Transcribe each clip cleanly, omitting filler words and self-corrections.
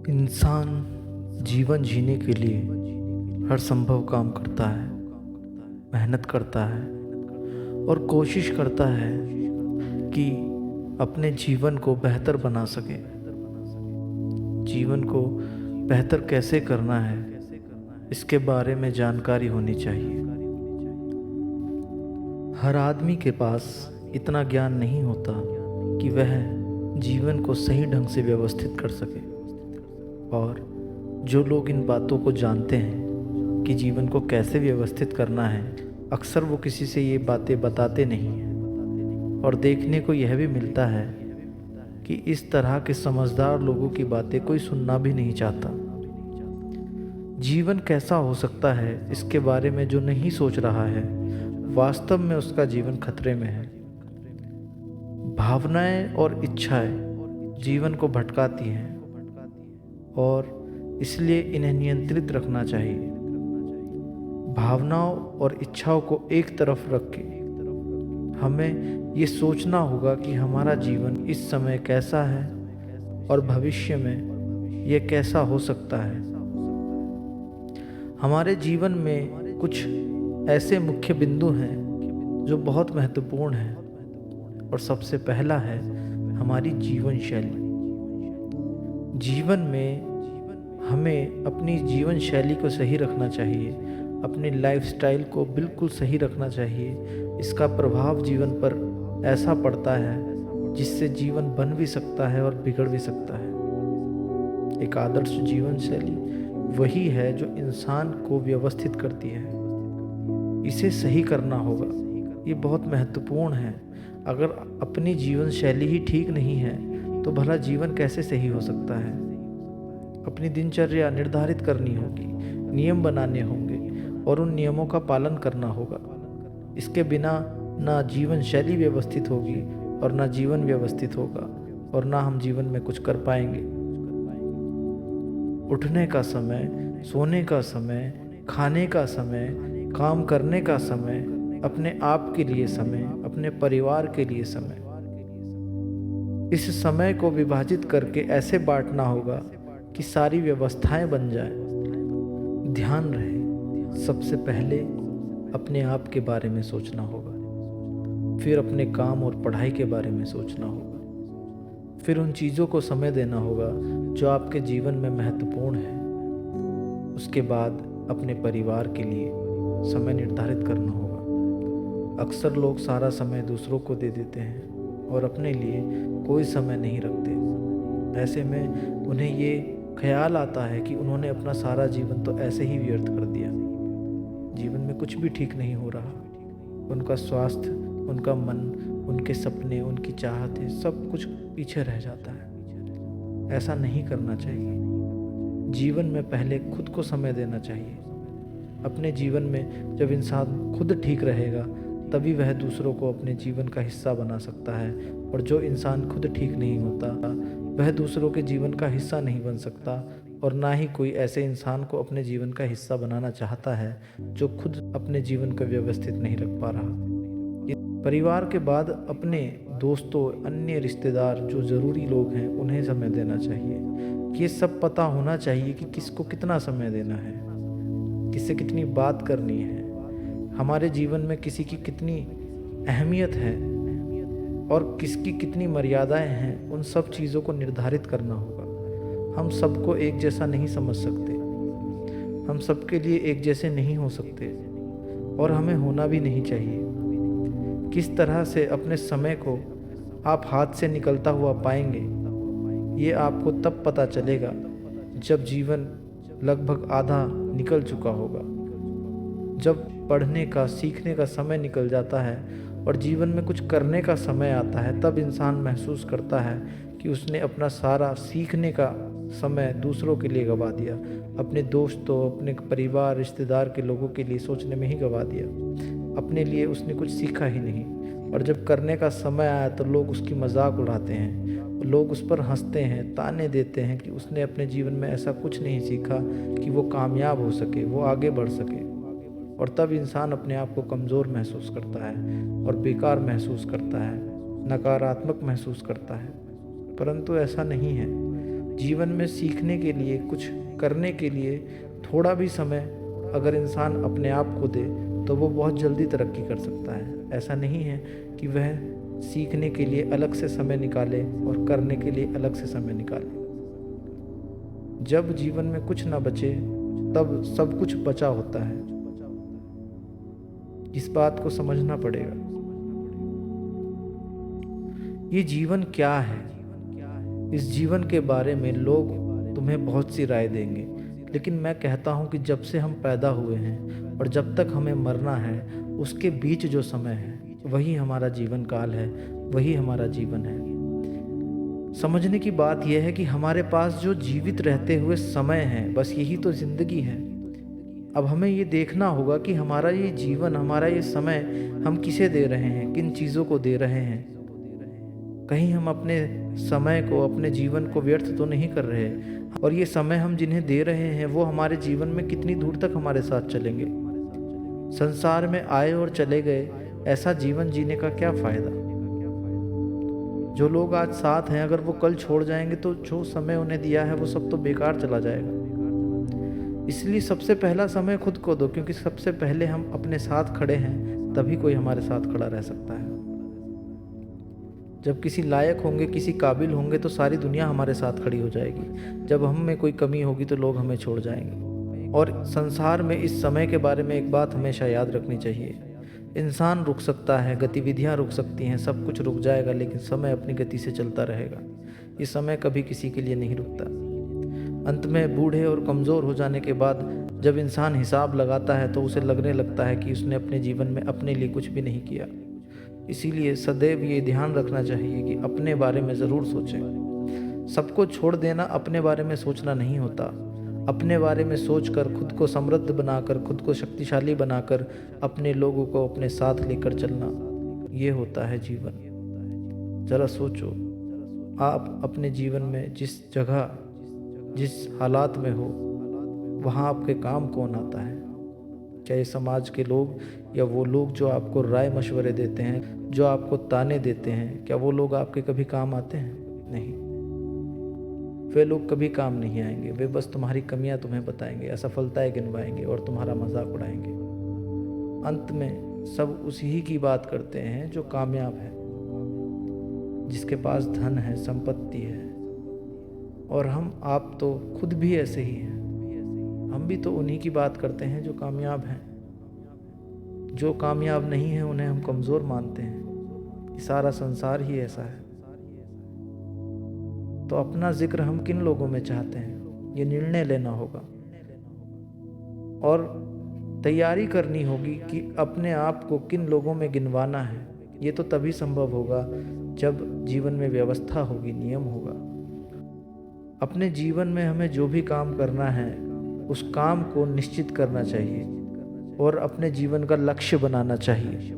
इंसान जीवन जीने के लिए हर संभव काम करता है, मेहनत करता है और कोशिश करता है कि अपने जीवन को बेहतर बना सके। जीवन को बेहतर कैसे करना है, इसके बारे में जानकारी होनी चाहिए। हर आदमी के पास इतना ज्ञान नहीं होता कि वह जीवन को सही ढंग से व्यवस्थित कर सके, और जो लोग इन बातों को जानते हैं कि जीवन को कैसे व्यवस्थित करना है, अक्सर वो किसी से ये बातें बताते नहीं हैं। और देखने को यह भी मिलता है कि इस तरह के समझदार लोगों की बातें कोई सुनना भी नहीं चाहता। जीवन कैसा हो सकता है, इसके बारे में जो नहीं सोच रहा है, वास्तव में उसका जीवन खतरे में है। भावनाएं और इच्छाएं जीवन को भटकाती हैं और इसलिए इन्हें नियंत्रित रखना चाहिए। भावनाओं और इच्छाओं को एक तरफ रख के हमें ये सोचना होगा कि हमारा जीवन इस समय कैसा है और भविष्य में यह कैसा हो सकता है। हमारे जीवन में कुछ ऐसे मुख्य बिंदु हैं जो बहुत महत्वपूर्ण हैं, और सबसे पहला है हमारी जीवन शैली। जीवन में हमें अपनी जीवन शैली को सही रखना चाहिए, अपनी लाइफस्टाइल को बिल्कुल सही रखना चाहिए। इसका प्रभाव जीवन पर ऐसा पड़ता है जिससे जीवन बन भी सकता है और बिगड़ भी सकता है। एक आदर्श जीवन शैली वही है जो इंसान को व्यवस्थित करती है। इसे सही करना होगा, ये बहुत महत्वपूर्ण है। अगर अपनी जीवन शैली ही ठीक नहीं है तो भला जीवन कैसे सही हो सकता है। अपनी दिनचर्या निर्धारित करनी होगी, नियम बनाने होंगे और उन नियमों का पालन करना होगा। इसके बिना ना जीवन शैली व्यवस्थित होगी और ना जीवन व्यवस्थित होगा, और ना हम जीवन में कुछ कर पाएंगे। उठने का समय, सोने का समय, खाने का समय, काम करने का समय, अपने आप के लिए समय, अपने परिवार के लिए समय, इस समय को विभाजित करके ऐसे बांटना होगा कि सारी व्यवस्थाएं बन जाएं। ध्यान रहे, सबसे पहले अपने आप के बारे में सोचना होगा, फिर अपने काम और पढ़ाई के बारे में सोचना होगा, फिर उन चीज़ों को समय देना होगा जो आपके जीवन में महत्वपूर्ण है। उसके बाद अपने परिवार के लिए समय निर्धारित करना होगा। अक्सर लोग सारा समय दूसरों को दे देते हैं और अपने लिए कोई समय नहीं रखते। ऐसे में उन्हें ये ख्याल आता है कि उन्होंने अपना सारा जीवन तो ऐसे ही व्यर्थ कर दिया। जीवन में कुछ भी ठीक नहीं हो रहा। उनका स्वास्थ्य, उनका मन, उनके सपने, उनकी चाहतें, सब कुछ पीछे रह जाता है। ऐसा नहीं करना चाहिए। जीवन में पहले खुद को समय देना चाहिए। अपने जीवन में जब इंसान खुद ठीक रहेगा तभी वह दूसरों को अपने जीवन का हिस्सा बना सकता है, और जो इंसान खुद ठीक नहीं होता वह दूसरों के जीवन का हिस्सा नहीं बन सकता, और ना ही कोई ऐसे इंसान को अपने जीवन का हिस्सा बनाना चाहता है जो खुद अपने जीवन को व्यवस्थित नहीं रख पा रहा। परिवार के बाद अपने दोस्तों, अन्य रिश्तेदार जो ज़रूरी लोग हैं उन्हें समय देना चाहिए। ये सब पता होना चाहिए कि किसको कितना समय देना है, किससे कितनी बात करनी है, हमारे जीवन में किसी की कितनी अहमियत है और किसकी कितनी मर्यादाएं हैं। उन सब चीज़ों को निर्धारित करना होगा। हम सबको एक जैसा नहीं समझ सकते, हम सबके लिए एक जैसे नहीं हो सकते, और हमें होना भी नहीं चाहिए। किस तरह से अपने समय को आप हाथ से निकलता हुआ पाएंगे, ये आपको तब पता चलेगा जब जीवन लगभग आधा निकल चुका होगा। जब पढ़ने का, सीखने का समय निकल जाता है और जीवन में कुछ करने का समय आता है, तब इंसान महसूस करता है कि उसने अपना सारा सीखने का समय दूसरों के लिए गंवा दिया, अपने दोस्तों, अपने परिवार, रिश्तेदार के लोगों के लिए सोचने में ही गंवा दिया। अपने लिए उसने कुछ सीखा ही नहीं, और जब करने का समय आया तो लोग उसकी मजाक उड़ाते हैं, लोग उस पर हंसते हैं, ताने देते हैं कि उसने अपने जीवन में ऐसा कुछ नहीं सीखा कि वो कामयाब हो सके, वो आगे बढ़ सके। और तब इंसान अपने आप को कमज़ोर महसूस करता है और बेकार महसूस करता है, नकारात्मक महसूस करता है। परंतु ऐसा नहीं है। जीवन में सीखने के लिए, कुछ करने के लिए थोड़ा भी समय अगर इंसान अपने आप को दे तो वो बहुत जल्दी तरक्की कर सकता है। ऐसा नहीं है कि वह सीखने के लिए अलग से समय निकाले और करने के लिए अलग से समय निकाले। जब जीवन में कुछ ना बचे तब सब कुछ बचा होता है। इस बात को समझना पड़ेगा। ये जीवन क्या है? इस जीवन के बारे में लोग तुम्हें बहुत सी राय देंगे, लेकिन मैं कहता हूँ कि जब से हम पैदा हुए हैं और जब तक हमें मरना है, उसके बीच जो समय है वही हमारा जीवन काल है, वही हमारा जीवन है। समझने की बात यह है कि हमारे पास जो जीवित रहते हुए समय है, बस यही तो ज़िंदगी है। अब हमें ये देखना होगा कि हमारा ये जीवन, हमारा ये समय हम किसे दे रहे हैं, किन चीज़ों को दे रहे हैं। कहीं हम अपने समय को, अपने जीवन को व्यर्थ तो नहीं कर रहे, और ये समय हम जिन्हें दे रहे हैं वो हमारे जीवन में कितनी दूर तक हमारे साथ चलेंगे। संसार में आए और चले गए, ऐसा जीवन जीने का क्या फ़ायदा। जो लोग आज साथ हैं, अगर वो कल छोड़ जाएंगे तो जो समय उन्हें दिया है वो सब तो बेकार चला जाएगा। इसलिए सबसे पहला समय खुद को दो, क्योंकि सबसे पहले हम अपने साथ खड़े हैं, तभी कोई हमारे साथ खड़ा रह सकता है। जब किसी लायक होंगे, किसी काबिल होंगे तो सारी दुनिया हमारे साथ खड़ी हो जाएगी। जब हम में कोई कमी होगी तो लोग हमें छोड़ जाएंगे। और संसार में इस समय के बारे में एक बात हमेशा याद रखनी चाहिए, इंसान रुक सकता है, गतिविधियां रुक सकती हैं, सब कुछ रुक जाएगा, लेकिन समय अपनी गति से चलता रहेगा। ये समय कभी किसी के लिए नहीं रुकता। अंत में बूढ़े और कमज़ोर हो जाने के बाद जब इंसान हिसाब लगाता है तो उसे लगने लगता है कि उसने अपने जीवन में अपने लिए कुछ भी नहीं किया। इसीलिए सदैव ये ध्यान रखना चाहिए कि अपने बारे में ज़रूर सोचें। सबको छोड़ देना अपने बारे में सोचना नहीं होता। अपने बारे में सोचकर, खुद को समृद्ध बनाकर, खुद को शक्तिशाली बनाकर अपने लोगों को अपने साथ लेकर चलना, ये होता है जीवन। ज़रा सोचो, आप अपने जीवन में जिस जगह, जिस हालात में हो, वहाँ आपके काम कौन आता है? क्या ये समाज के लोग, या वो लोग जो आपको राय मशवरे देते हैं, जो आपको ताने देते हैं, क्या वो लोग आपके कभी काम आते हैं? नहीं, वे लोग कभी काम नहीं आएंगे। वे बस तुम्हारी कमियां तुम्हें बताएंगे, असफलताएं गिनवाएंगे और तुम्हारा मजाक उड़ाएंगे। अंत में सब उसी ही की बात करते हैं जो कामयाब है, जिसके पास धन है, संपत्ति है। और आप तो खुद भी ऐसे ही हैं। हम भी तो उन्हीं की बात करते हैं जो कामयाब हैं। जो कामयाब नहीं है उन्हें हम कमज़ोर मानते हैं। सारा संसार ही ऐसा है। तो अपना जिक्र हम किन लोगों में चाहते हैं, ये निर्णय लेना होगा और तैयारी करनी होगी कि अपने आप को किन लोगों में गिनवाना है। ये तो तभी संभव होगा जब जीवन में व्यवस्था होगी, नियम होगा। अपने जीवन में हमें जो भी काम करना है उस काम को निश्चित करना चाहिए और अपने जीवन का लक्ष्य बनाना चाहिए,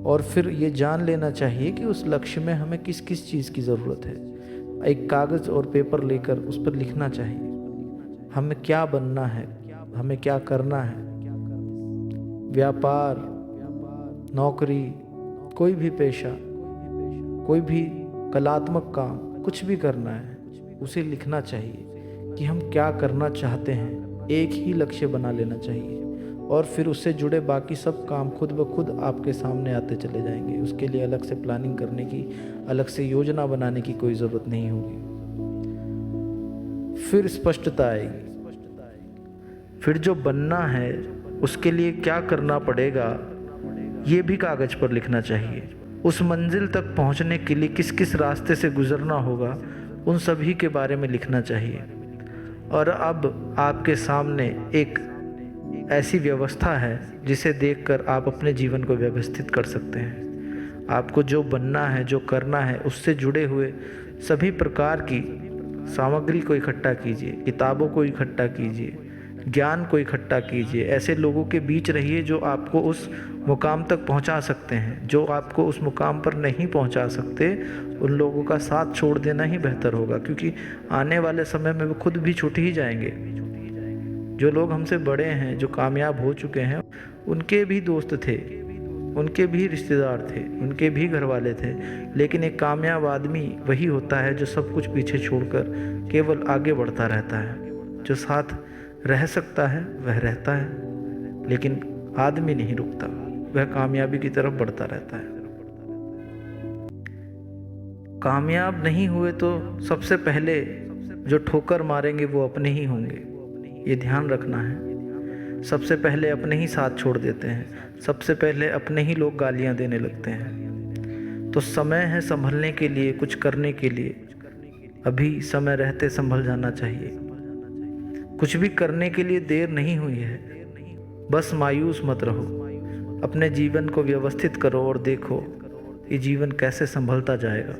और फिर ये जान लेना चाहिए कि उस लक्ष्य में हमें किस किस चीज़ की ज़रूरत है। एक कागज़ और पेपर लेकर उस पर लिखना चाहिए हमें क्या बनना है, हमें क्या करना है। व्यापार, नौकरी, कोई भी पेशा, कोई भी कलात्मक काम, कुछ भी करना है, उसे लिखना चाहिए कि हम क्या करना चाहते हैं। एक ही लक्ष्य बना लेना चाहिए और फिर उससे जुड़े बाकी सब काम खुद ब खुद आपके सामने आते चले जाएंगे। उसके लिए अलग से प्लानिंग करने की, अलग से योजना बनाने की कोई ज़रूरत नहीं होगी। फिर स्पष्टता आएगी। फिर जो बनना है उसके लिए क्या करना पड़ेगा, ये भी कागज़ पर लिखना चाहिए। उस मंजिल तक पहुंचने के लिए किस किस रास्ते से गुजरना होगा, उन सभी के बारे में लिखना चाहिए। और अब आपके सामने एक ऐसी व्यवस्था है जिसे देखकर आप अपने जीवन को व्यवस्थित कर सकते हैं। आपको जो बनना है, जो करना है, उससे जुड़े हुए सभी प्रकार की सामग्री को इकट्ठा कीजिए, किताबों को इकट्ठा कीजिए, ज्ञान को इकट्ठा कीजिए। ऐसे लोगों के बीच रहिए जो आपको उस मुकाम तक पहुंचा सकते हैं। जो आपको उस मुकाम पर नहीं पहुंचा सकते, उन लोगों का साथ छोड़ देना ही बेहतर होगा, क्योंकि आने वाले समय में वो खुद भी छूट ही जाएंगे। जो लोग हमसे बड़े हैं, जो कामयाब हो चुके हैं, उनके भी दोस्त थे, उनके भी रिश्तेदार थे, उनके भी घर वाले थे, लेकिन एक कामयाब आदमी वही होता है जो सब कुछ पीछे छोड़कर केवल आगे बढ़ता रहता है। जो साथ रह सकता है वह रहता है, लेकिन आदमी नहीं रुकता, वह कामयाबी की तरफ बढ़ता रहता है। कामयाब नहीं हुए तो सबसे पहले जो ठोकर मारेंगे वो अपने ही होंगे, ये ध्यान रखना है। सबसे पहले अपने ही साथ छोड़ देते हैं, सबसे पहले अपने ही लोग गालियां देने लगते हैं। तो समय है संभलने के लिए, कुछ करने के लिए। अभी समय रहते संभल जाना चाहिए। कुछ भी करने के लिए देर नहीं हुई है। बस मायूस मत रहो, अपने जीवन को व्यवस्थित करो और देखो ये जीवन कैसे संभलता जाएगा।